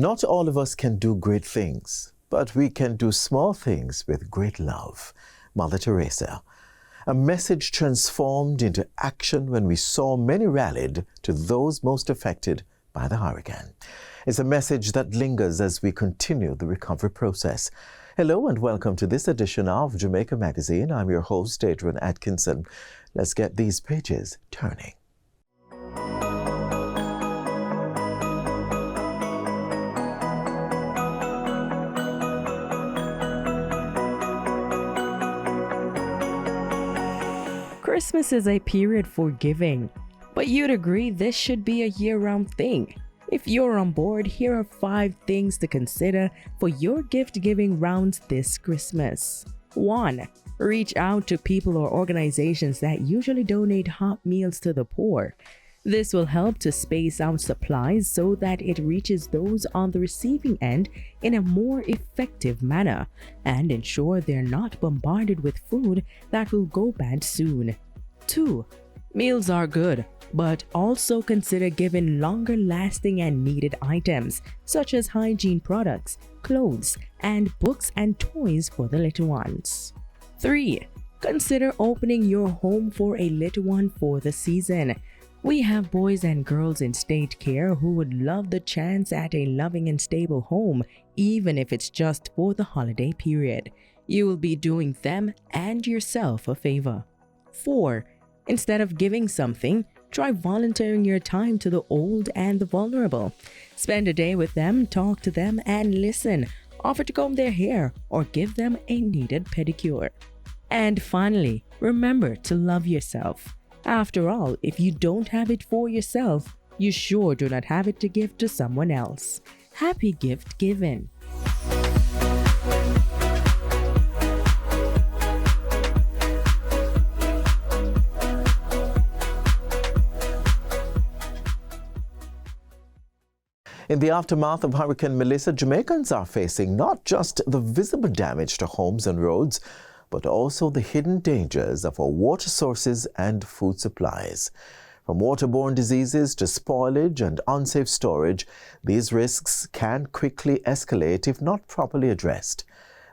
Not all of us can do great things, but we can do small things with great love. Mother Teresa. A message transformed into action when we saw many rallied to those most affected by the hurricane. It's a message that lingers as we continue the recovery process. Hello and welcome to this edition of Jamaica Magazine. I'm your host, Adrian Atkinson. Let's get these pages turning. Christmas is a period for giving, but you'd agree this should be a year-round thing. If you're on board, here are 5 things to consider for your gift-giving rounds this Christmas. 1. Reach out to people or organizations that usually donate hot meals to the poor. This will help to space out supplies so that it reaches those on the receiving end in a more effective manner and ensure they're not bombarded with food that will go bad soon. 2. Meals are good, but also consider giving longer lasting and needed items such as hygiene products, clothes, and books and toys for the little ones. 3. Consider opening your home for a little one for the season. We have boys and girls in state care who would love the chance at a loving and stable home, even if it's just for the holiday period. You will be doing them and yourself a favor. 4. Instead of giving something, try volunteering your time to the old and the vulnerable. Spend a day with them, talk to them, and listen. Offer to comb their hair or give them a needed pedicure. And finally, remember to love yourself. After all, if you don't have it for yourself, you sure do not have it to give to someone else. Happy gift giving. In the aftermath of Hurricane Melissa, Jamaicans are facing not just the visible damage to homes and roads, but also the hidden dangers of our water sources and food supplies. From waterborne diseases to spoilage and unsafe storage, these risks can quickly escalate if not properly addressed.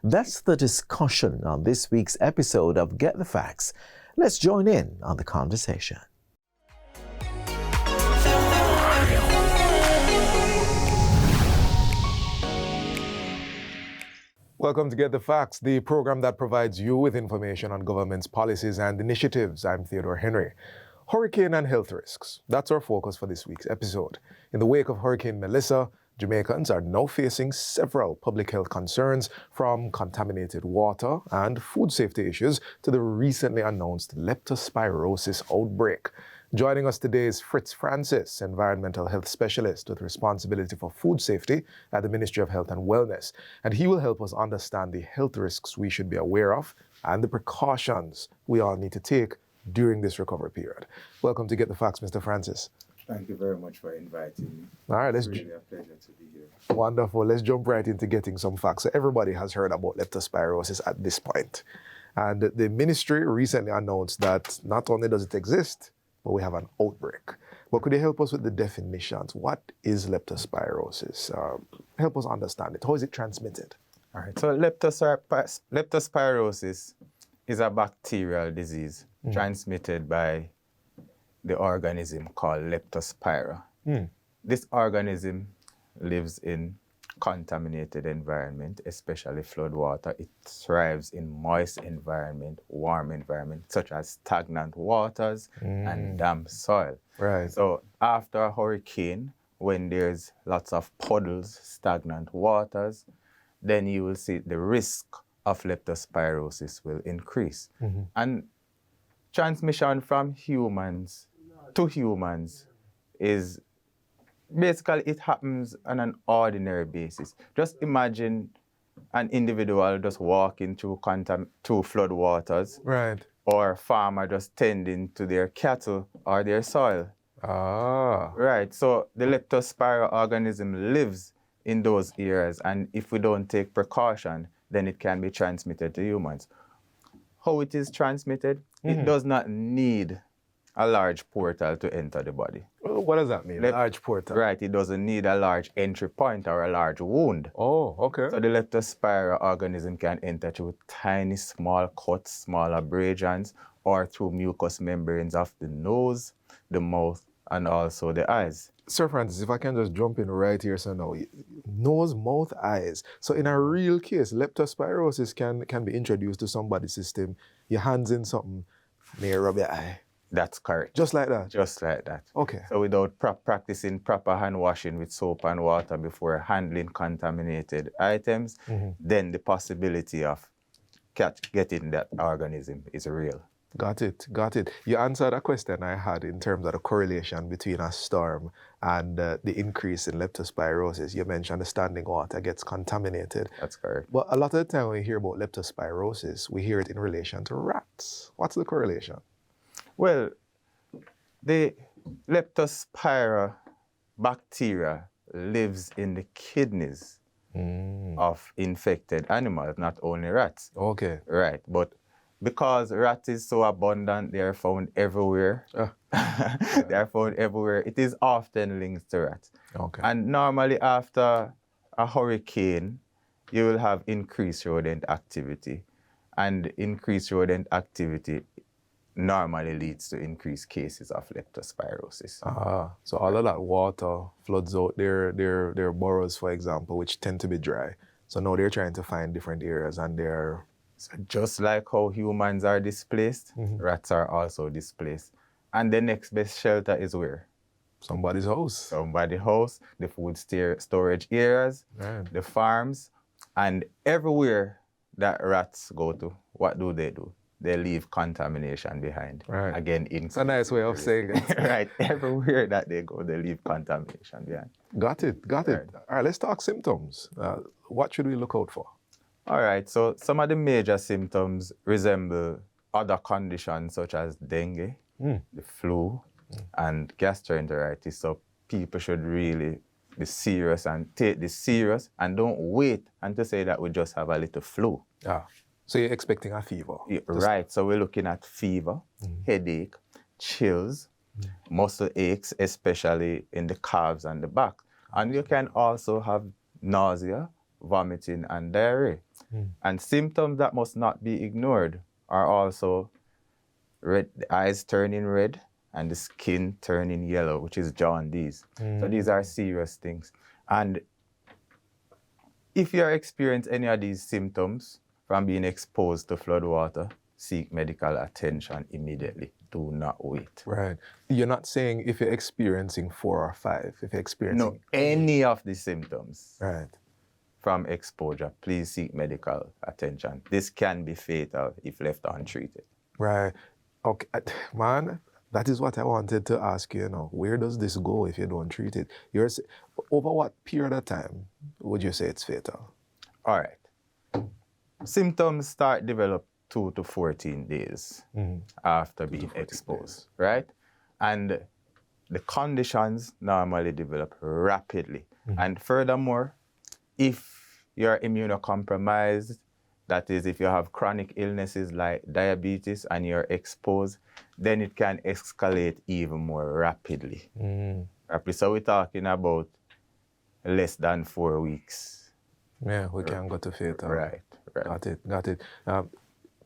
That's the discussion on this week's episode of Get the Facts. Let's join in on the conversation. Welcome to Get the Facts, the program that provides you with information on government's policies and initiatives. I'm Theodore Henry. Hurricane and health risks. That's our focus for this week's episode. In the wake of Hurricane Melissa, Jamaicans are now facing several public health concerns, from contaminated water and food safety issues to the recently announced Leptospirosis outbreak. Joining us today is Fritz Francis, Environmental Health Specialist with responsibility for food safety at the Ministry of Health and Wellness. And he will help us understand the health risks we should be aware of and the precautions we all need to take during this recovery period. Welcome to Get the Facts, Mr. Francis. Thank you very much for inviting me. All right, it's really a pleasure to be here. Wonderful. Let's jump right into getting some facts. So everybody has heard about leptospirosis at this point. And the ministry recently announced that not only does it exist, but we have an outbreak. But could you help us with the definitions? What is leptospirosis? Help us understand it. How is it transmitted? All right, so leptospirosis is a bacterial disease transmitted by the organism called Leptospira. This organism lives in contaminated environment, especially flood water. It thrives in moist environment, warm environment, such as stagnant waters and damp soil. Right. So after a hurricane, when there's lots of puddles, stagnant waters, then you will see the risk of leptospirosis will increase. And transmission from humans to humans is basically, it happens on an ordinary basis. Just imagine an individual just walking through flood waters. Right. Or a farmer just tending to their cattle or their soil. Ah. Right. So the leptospira organism lives in those areas, and if we don't take precaution, then it can be transmitted to humans. How it is transmitted? It does not need a large portal to enter the body. Well, what does that mean? Large portal? Right, it doesn't need a large entry point or a large wound. Oh, okay. So the Leptospira organism can enter through tiny, small cuts, small abrasions, or through mucous membranes of the nose, the mouth, and also the eyes. Sir Francis, if I can just jump in right here, so now, nose, mouth, eyes. So in a real case, leptospirosis can be introduced to somebody's system. Your hand's in something, may rub your eye. That's correct. Just like that? Just like that. Okay. So without practicing proper hand washing with soap and water before handling contaminated items, then the possibility of getting that organism is real. Got it, got it. You answered a question I had in terms of the correlation between a storm and the increase in leptospirosis. You mentioned the standing water gets contaminated. That's correct. But a lot of the time when we hear about leptospirosis, we hear it in relation to rats. What's the correlation? Well, the Leptospira bacteria lives in the kidneys of infected animals, not only rats. Okay. Right, but because rat is so abundant, they are found everywhere. They are found everywhere. It is often linked to rats. Okay. And normally after a hurricane, you will have increased rodent activity. And increased rodent activity normally leads to increased cases of leptospirosis. So all of that water floods out their burrows, for example, which tend to be dry. So now they're trying to find different areas and they're... So just like how humans are displaced, rats are also displaced. And the next best shelter is where? Somebody's house. Somebody's house, the food storage areas, the farms, and everywhere that rats go to, what do? They leave contamination behind. Right. Again, it's a nice way of saying it. Right. Everywhere that they go, they leave contamination behind. Got it. All right, let's talk symptoms. What should we look out for? All right, so some of the major symptoms resemble other conditions such as dengue, the flu, and gastroenteritis. So people should really be serious and take this serious and don't wait until say that we just have a little flu. So you're expecting a fever? Right, so we're looking at fever, headache, chills, muscle aches, especially in the calves and the back. And you can also have nausea, vomiting, and diarrhea. And symptoms that must not be ignored are also red, the eyes turning red and the skin turning yellow, which is jaundice. So these are serious things. And if you are experiencing any of these symptoms from being exposed to flood water, seek medical attention immediately. Do not wait. Right. You're not saying if you're experiencing 4 or 5, if you're experiencing... No, any of the symptoms. Right. From exposure, please seek medical attention. This can be fatal if left untreated. Right. Okay, man, that is what I wanted to ask you, where does this go if you don't treat it? Over what period of time would you say it's fatal? All right. Symptoms start develop 2 to 14 days after being exposed, right? And the conditions normally develop rapidly. And furthermore, if you're immunocompromised, that is, if you have chronic illnesses like diabetes and you're exposed, then it can escalate even more rapidly. So we're talking about less than 4 weeks. Yeah, we can go to fatal. Right. Got it.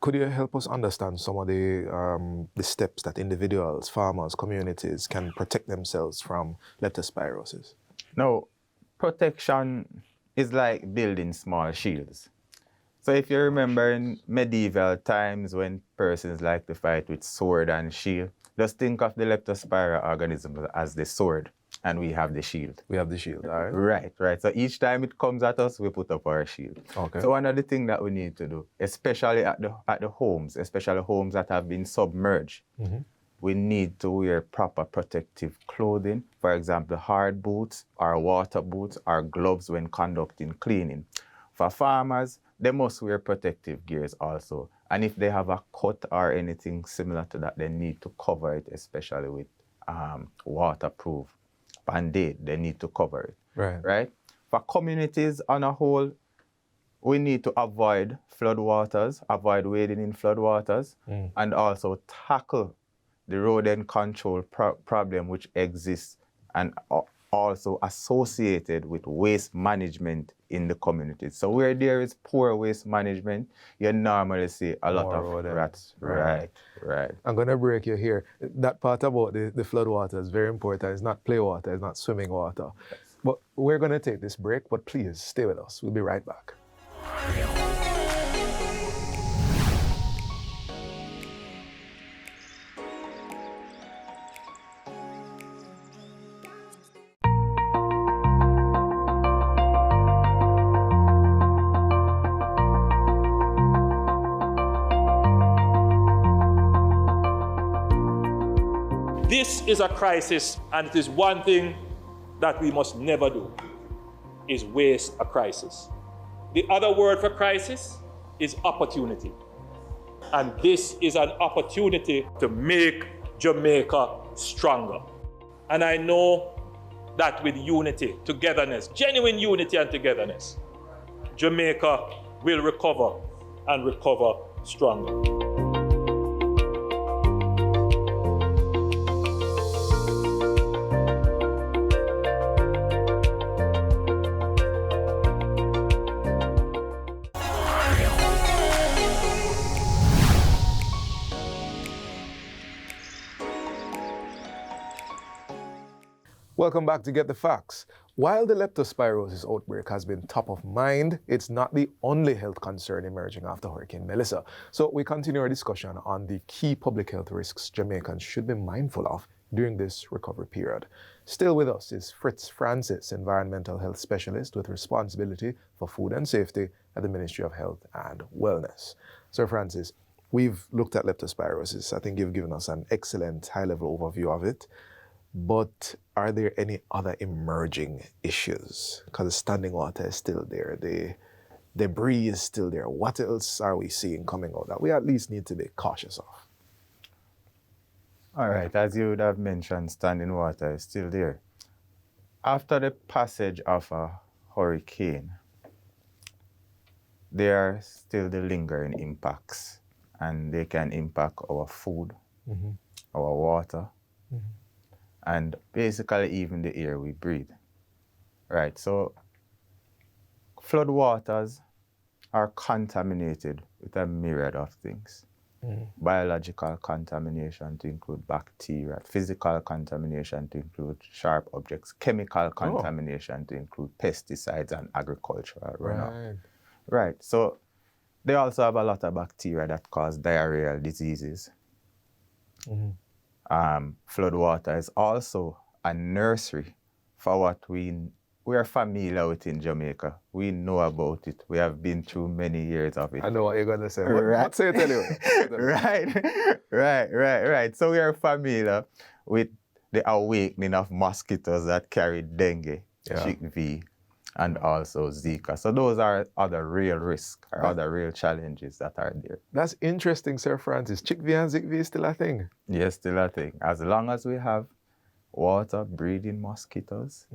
Could you help us understand some of the steps that individuals, farmers, communities can protect themselves from leptospirosis? No, protection is like building small shields. So if you remember in medieval times when persons like to fight with sword and shield, just think of the Leptospira organism as the sword, and we have the shield. We have the shield, all right? Right. So each time it comes at us, we put up our shield. Okay. So one of the things that we need to do, especially at the homes, especially homes that have been submerged, we need to wear proper protective clothing. For example, hard boots or water boots or gloves when conducting cleaning. For farmers, they must wear protective gears also. And if they have a cut or anything similar to that, they need to cover it, especially with waterproof Band-Aid. They need to cover it. Right? For communities on a whole, we need to avoid floodwaters, avoid wading in floodwaters, and also tackle the rodent control problem which exists and also associated with waste management in the community. So where there is poor waste management, you normally see a lot of rats. Right. I'm going to break you here. That part about the flood water is very important. It's not play water, it's not swimming water. Yes. But we're going to take this break, but please stay with us. We'll be right back. This is a crisis, and it is one thing that we must never do, is waste a crisis. The other word for crisis is opportunity. And this is an opportunity to make Jamaica stronger. And I know that with unity, togetherness, genuine unity and togetherness, Jamaica will recover and recover stronger. Welcome back to Get the Facts. While the leptospirosis outbreak has been top of mind, it's not the only health concern emerging after Hurricane Melissa. So we continue our discussion on the key public health risks Jamaicans should be mindful of during this recovery period. Still with us is Fritz Francis, Environmental Health Specialist with responsibility for food and safety at the Ministry of Health and Wellness. Sir Francis, we've looked at leptospirosis. I think you've given us an excellent high-level overview of it. But are there any other emerging issues? Because the standing water is still there, the debris is still there. What else are we seeing coming out that we at least need to be cautious of? All right, as you would have mentioned, standing water is still there. After the passage of a hurricane, there are still the lingering impacts, and they can impact our food, our water, and basically even the air we breathe. Right, so flood waters are contaminated with a myriad of things. Biological contamination to include bacteria, physical contamination to include sharp objects, chemical contamination to include pesticides and agricultural runoff. Right, so they also have a lot of bacteria that cause diarrheal diseases. Flood water is also a nursery for what we are familiar with in Jamaica. We know about it. We have been through many years of it. I know what you're going to say. Right. What say it anyway? Right. So we are familiar with the awakening of mosquitoes that carry dengue, chickpea, and also Zika. So those are other real risks, or other real challenges that are there. That's interesting, Sir Francis. Chickpea and Zika is still a thing? Yes, still a thing. As long as we have water breeding mosquitoes,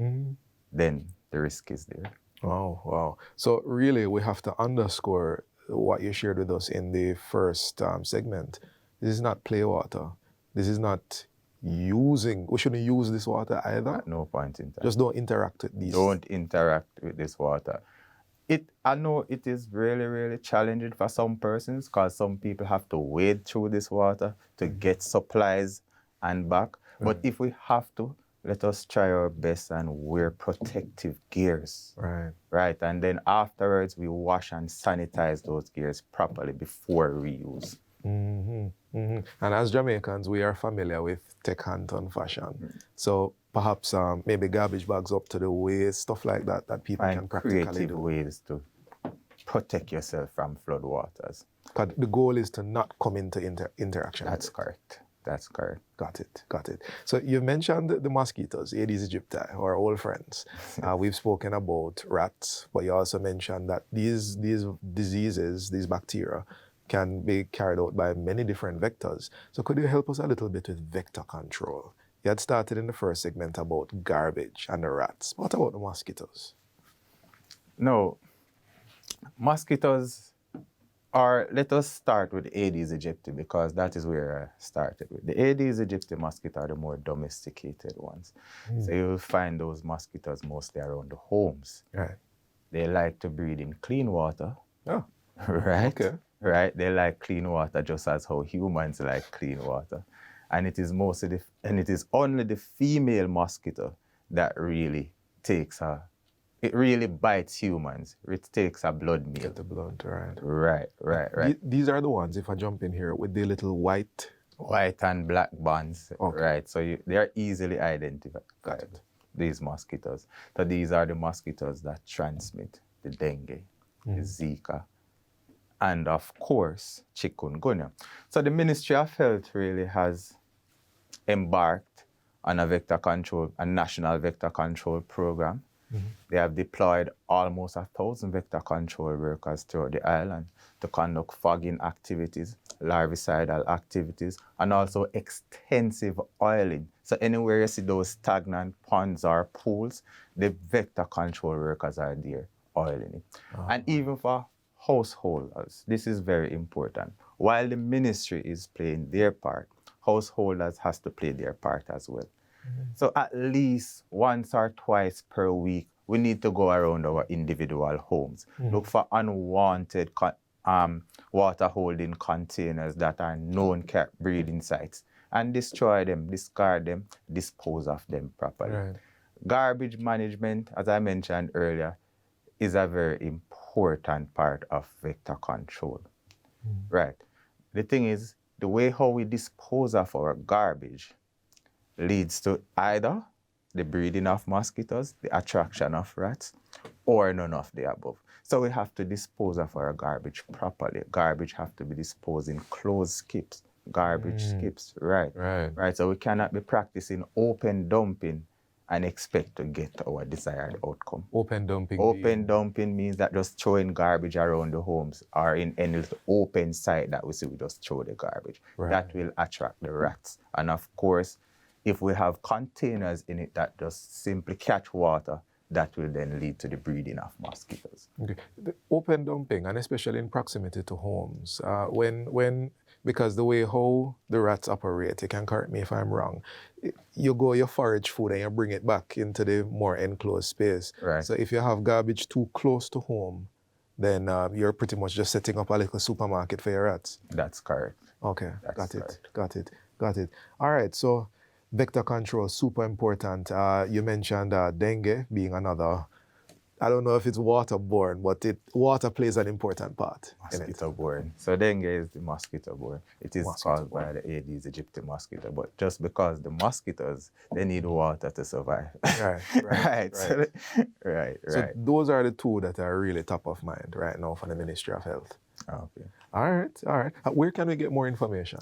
then the risk is there. Wow. So really, we have to underscore what you shared with us in the first segment. This is not play water. This is not we shouldn't use this water either. At no point in time. Just don't interact with these. Don't interact with this water. I know it is really, really challenging for some persons because some people have to wade through this water to get supplies and back. But if we have to, let us try our best and wear protective gears. Right. And then afterwards, we wash and sanitize those gears properly before reuse. And as Jamaicans, we are familiar with take hand-on fashion. So perhaps maybe garbage bags up to the waist, stuff like that people can practically creative do. ways to protect yourself from flood waters. But the goal is to not come into interaction. That's correct. Got it. So you mentioned the mosquitoes, Aedes aegypti, our old friends. We've spoken about rats, but you also mentioned that these diseases, these bacteria, can be carried out by many different vectors. So could you help us a little bit with vector control? You had started in the first segment about garbage and the rats. What about the mosquitoes? No, mosquitoes Or let us start with Aedes aegypti because that is where I started with. The Aedes aegypti mosquito are the more domesticated ones. So you'll find those mosquitoes mostly around the homes. Right. They like to breed in clean water. Oh, Right? okay. Right? They like clean water just as how humans like clean water. And it is only the female mosquito that really it really bites humans. It takes a blood meal. Get the blood, right. Right. These are the ones, if I jump in here, with the little white. White and black bands, Okay. right? So they are easily identified. Got it. These mosquitoes. So these are the mosquitoes that transmit the dengue, the Zika, and of course, chikungunya. So the Ministry of Health really has embarked on a national vector control program. They have deployed almost 1,000 vector control workers throughout the island to conduct fogging activities, larvicidal activities, and also extensive oiling. So anywhere you see those stagnant ponds or pools, the vector control workers are there oiling it. And even for householders, this is very important. While the ministry is playing their part, householders has to play their part as well. So at least once or twice per week, we need to go around our individual homes, look for unwanted water holding containers that are known cat breeding sites, and destroy them, discard them, dispose of them properly. Right. Garbage management, as I mentioned earlier, is a very important part of vector control. Right. The thing is, the way how we dispose of our garbage leads to either the breeding of mosquitoes, the attraction of rats, or none of the above. So we have to dispose of our garbage properly. Garbage have to be disposed in closed skips, garbage skips, right? So we cannot be practicing open dumping and expect to get our desired outcome. Open dumping. Open dumping means that just throwing garbage around the homes or in any little open site that we see, we just throw the garbage. Right. That will attract the rats. And of course, if we have containers in it that just simply catch water, that will then lead to the breeding of mosquitoes. Okay. The open dumping, and especially in proximity to homes, because the way how the rats operate, you can correct me if I'm wrong, you forage food and you bring it back into the more enclosed space. Right. So if you have garbage too close to home, then you're pretty much just setting up a little supermarket for your rats. That's correct. Okay, That's got it. All right, so vector control, super important. You mentioned dengue being another, I don't know if it's waterborne, but water plays an important part in it. Mosquito-borne. So dengue is the mosquito-borne. It is caused by the Aedes aegypti mosquito, but just because the mosquitoes, they need water to survive. Right. So Right. those are the two that are really top of mind right now for the Ministry of Health. Okay. All right. Where can we get more information?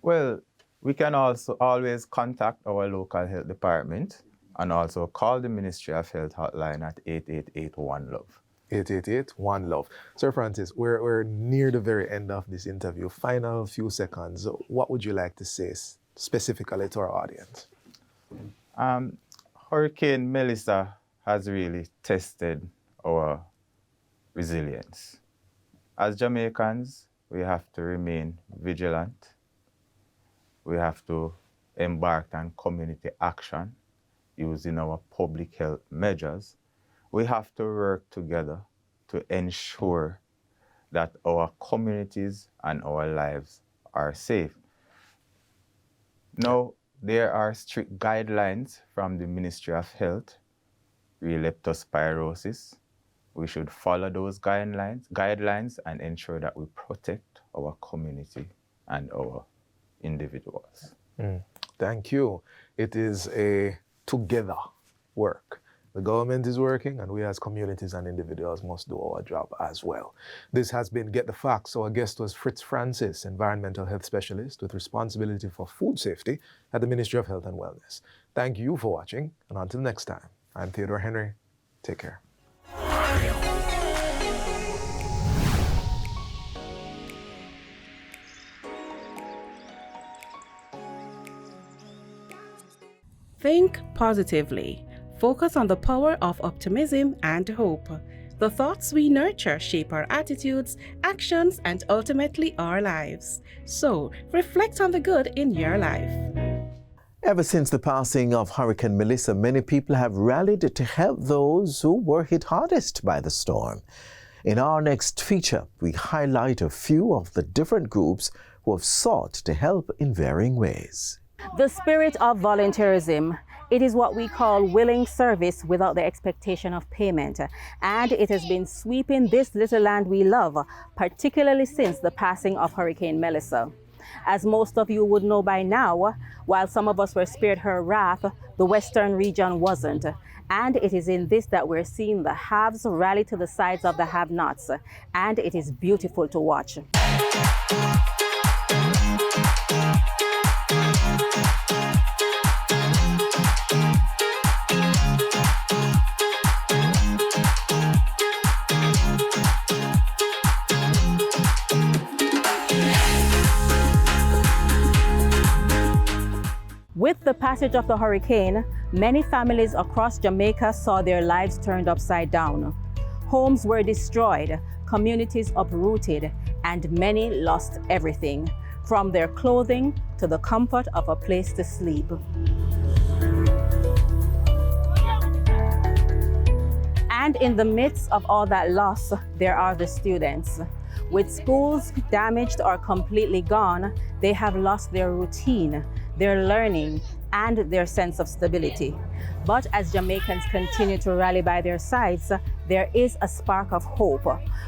Well, we can also always contact our local health department and also call the Ministry of Health hotline at 888-1-LOVE. 888-1-LOVE. Sir Francis, we're near the very end of this interview. Final few seconds. What would you like to say specifically to our audience? Hurricane Melissa has really tested our resilience. As Jamaicans, we have to remain vigilant. We have to embark on community action using our public health measures. We have to work together to ensure that our communities and our lives are safe. Now, there are strict guidelines from the Ministry of Health re leptospirosis. We should follow those guidelines and ensure that we protect our community and our individuals. Thank you. It is a together work. The government is working, and we as communities and individuals must do our job as well. This has been Get the Facts. Our guest was Fritz Francis, Environmental Health Specialist with responsibility for food safety at the Ministry of Health and Wellness. Thank you for watching, and until next time, I'm Theodore Henry. Take care. Think positively. Focus on the power of optimism and hope. The thoughts we nurture shape our attitudes, actions, and ultimately our lives. So, reflect on the good in your life. Ever since the passing of Hurricane Melissa, many people have rallied to help those who were hit hardest by the storm. In our next feature, we highlight a few of the different groups who have sought to help in varying ways. The spirit of volunteerism. It is what we call willing service without the expectation of payment. And it has been sweeping this little land we love, particularly since the passing of Hurricane Melissa. As most of you would know by now, while some of us were spared her wrath, the western region wasn't. And it is in this that we're seeing the haves rally to the sides of the have-nots. And it is beautiful to watch. With the passage of the hurricane, many families across Jamaica saw their lives turned upside down. Homes were destroyed, communities uprooted, and many lost everything, from their clothing to the comfort of a place to sleep. And in the midst of all that loss, there are the students. With schools damaged or completely gone, they have lost their routine, their learning, and their sense of stability. But as Jamaicans continue to rally by their sides, there is a spark of hope.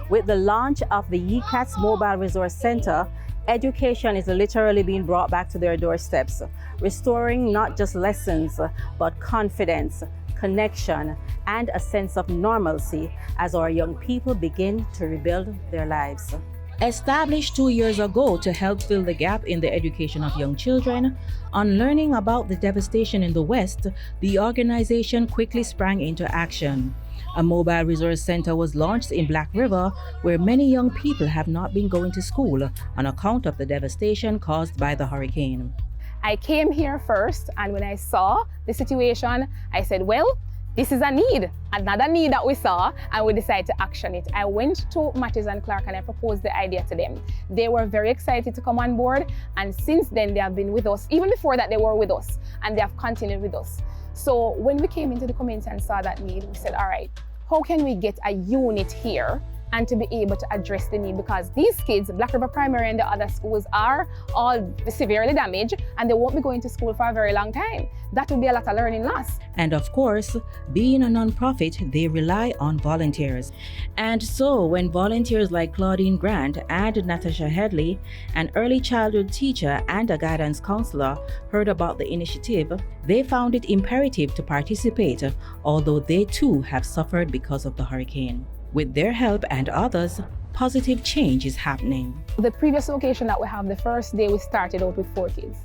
With the launch of the YCATS Mobile Resource Center, education is literally being brought back to their doorsteps, restoring not just lessons, but confidence, connection, and a sense of normalcy as our young people begin to rebuild their lives. Established 2 years ago to help fill the gap in the education of young children, on learning about the devastation in the West, the organization quickly sprang into action. A mobile resource center was launched in Black River, where many young people have not been going to school on account of the devastation caused by the hurricane. I came here first, and when I saw the situation, I said, well, this is a need, another need that we saw, and we decided to action it. I went to Matthews and Clark and I proposed the idea to them. They were very excited to come on board, and since then they have been with us. Even before that, they were with us, and they have continued with us. So when we came into the community and saw that need, we said, all right, how can we get a unit here and to be able to address the need, because these kids, Black River Primary and the other schools, are all severely damaged and they won't be going to school for a very long time. That would be a lot of learning loss. And of course, being a non-profit, they rely on volunteers. And so when volunteers like Claudine Grant and Natasha Headley, an early childhood teacher and a guidance counselor, heard about the initiative, they found it imperative to participate, although they too have suffered because of the hurricane. With their help and others, positive change is happening. The previous location that we have, the first day we started out with 4 kids.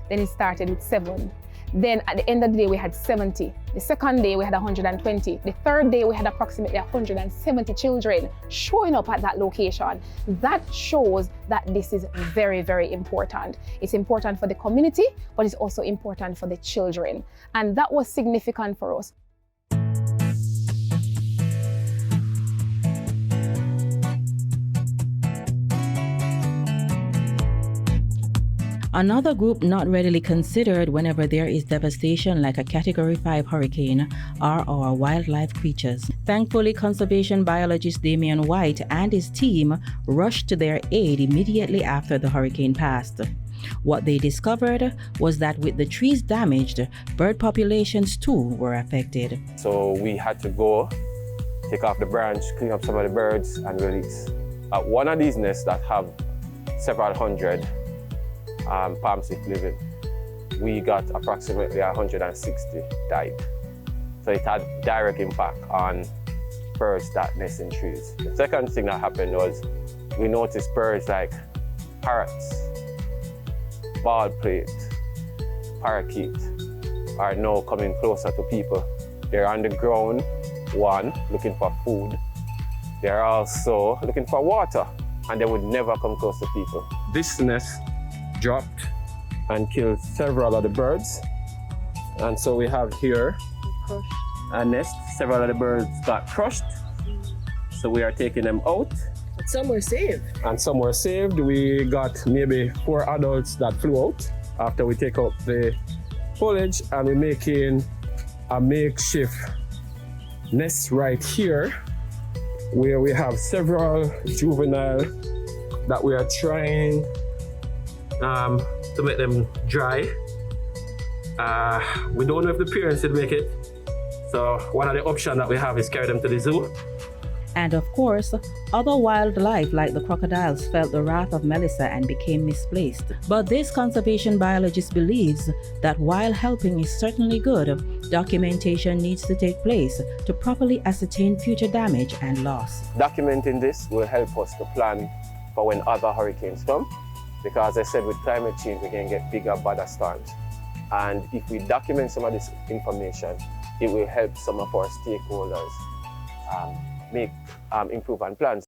Then it started with 7. Then at the end of the day, we had 70. The second day, we had 120. The third day, we had approximately 170 children showing up at that location. That shows that this is very, very important. It's important for the community, but it's also important for the children. And that was significant for us. Another group not readily considered whenever there is devastation like a Category 5 hurricane are our wildlife creatures. Thankfully, conservation biologist Damian White and his team rushed to their aid immediately after the hurricane passed. What they discovered was that with the trees damaged, bird populations too were affected. So we had to go, take off the branch, clean up some of the birds and release. At one of these nests that have several hundred palm leaf living, we got approximately 160 died. So it had direct impact on birds that nest in trees. The second thing that happened was we noticed birds like parrots, bald-plate, parakeet are now coming closer to people. They're on the ground, one, looking for food. They're also looking for water, and they would never come close to people. This nest dropped and killed several of the birds. And so we have here a nest. Several of the birds got crushed So we are taking them out. Some were saved. And some were saved. We got maybe 4 adults that flew out after we take out the foliage, and we're making a makeshift nest right here where we have several juvenile that we are trying to make them dry. We don't know if the parents will make it. So one of the options that we have is carry them to the zoo. And of course, other wildlife like the crocodiles felt the wrath of Melissa and became misplaced. But this conservation biologist believes that while helping is certainly good, documentation needs to take place to properly ascertain future damage and loss. Documenting this will help us to plan for when other hurricanes come, because as I said, with climate change, we can get bigger, badder storms. And if we document some of this information, it will help some of our stakeholders make improvement plans.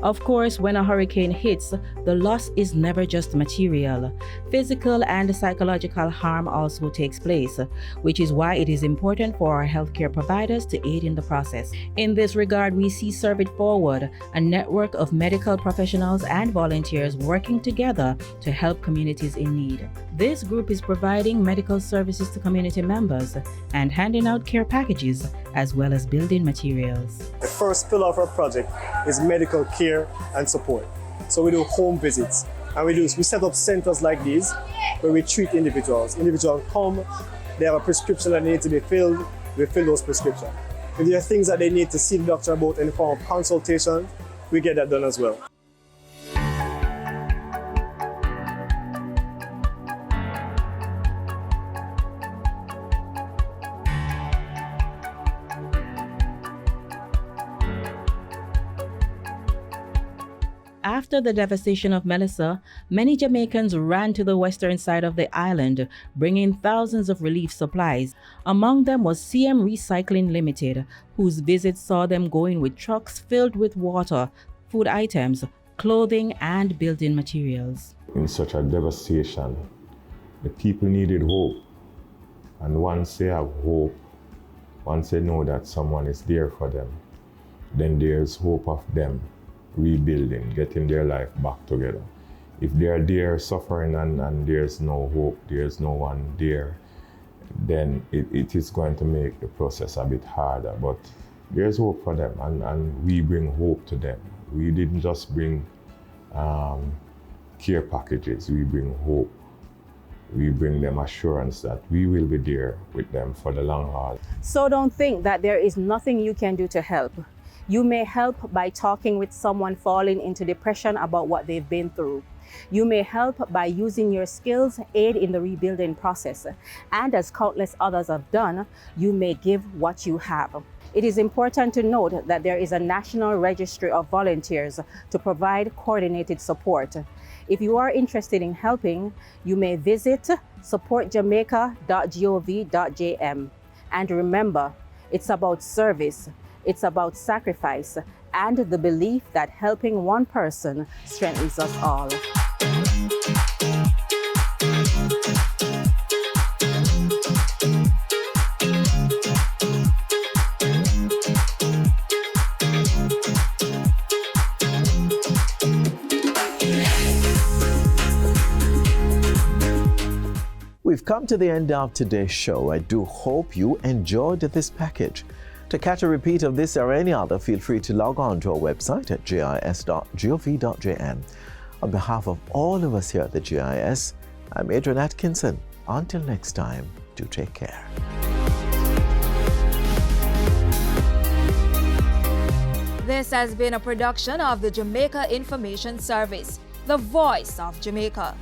Of course, when a hurricane hits, the loss is never just material. Physical and psychological harm also takes place, which is why it is important for our healthcare providers to aid in the process. In this regard, we see Serve It Forward, a network of medical professionals and volunteers working together to help communities in need. This group is providing medical services to community members and handing out care packages as well as building materials. The first pillar of our project is medical care and support. So we do home visits, and we set up centers like these where we treat individuals. Individuals come, they have a prescription that needs to be filled, we fill those prescriptions. If there are things that they need to see the doctor about in the form of consultation, we get that done as well. After the devastation of Melissa, many Jamaicans ran to the western side of the island, bringing thousands of relief supplies. Among them was CM Recycling Limited, whose visit saw them going with trucks filled with water, food items, clothing, and building materials. In such a devastation, the people needed hope. And once they have hope, once they know that someone is there for them, then there's hope of them rebuilding, getting their life back together. If they are there suffering and there's no hope, there's no one there, then it is going to make the process a bit harder. But there's hope for them, and we bring hope to them. We didn't just bring care packages, we bring hope. We bring them assurance that we will be there with them for the long haul. So don't think that there is nothing you can do to help. You may help by talking with someone falling into depression about what they've been through. You may help by using your skills, aid in the rebuilding process. And as countless others have done, you may give what you have. It is important to note that there is a national registry of volunteers to provide coordinated support. If you are interested in helping, you may visit supportjamaica.gov.jm. And remember, it's about service. It's about sacrifice and the belief that helping one person strengthens us all. We've come to the end of today's show. I do hope you enjoyed this package. To catch a repeat of this or any other, feel free to log on to our website at jis.gov.jm. On behalf of all of us here at the JIS, I'm Adrian Atkinson. Until next time, do take care. This has been a production of the Jamaica Information Service, the voice of Jamaica.